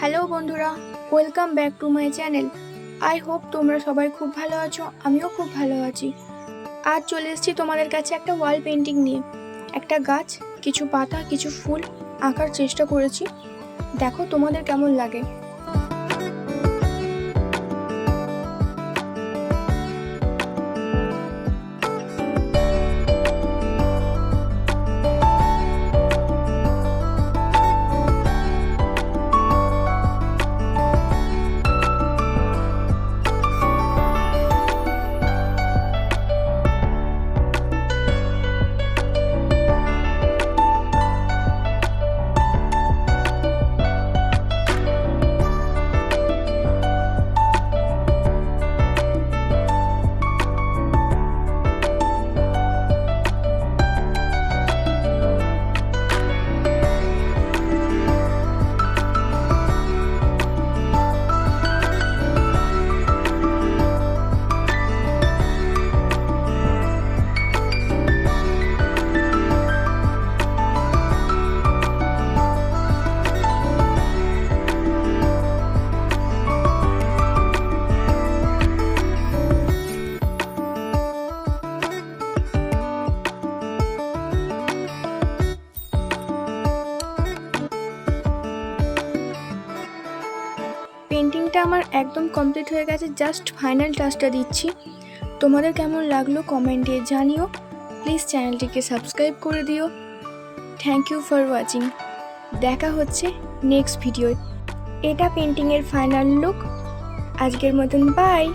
Hello বন্ধুরা, welcome back to my channel. I hope তোমরা সবাই খুব ভালো আছো, আমিও খুব ভালো আছি। আজ চলে এসেছি তোমাদের কাছে একটা ওয়াল পেন্টিং নিয়ে। একটা গাছ, কিছু পাতা, কিছু ফুল আঁকার চেষ্টা করেছি। দেখো তোমাদের কেমন লাগে। পেন্টিংটা আমার একদম কমপ্লিট হয়ে গেছে, জাস্ট ফাইনাল টাচটা দিচ্ছি। তোমাদের কেমন লাগলো কমেন্টে জানিও। প্লিজ চ্যানেলটিকে সাবস্ক্রাইব করে দিও। Thank you for watching. দেখা হচ্ছে নেক্সট ভিডিও। এটা পেন্টিংয়ের ফাইনাল লুক। আজকের মতন বাই।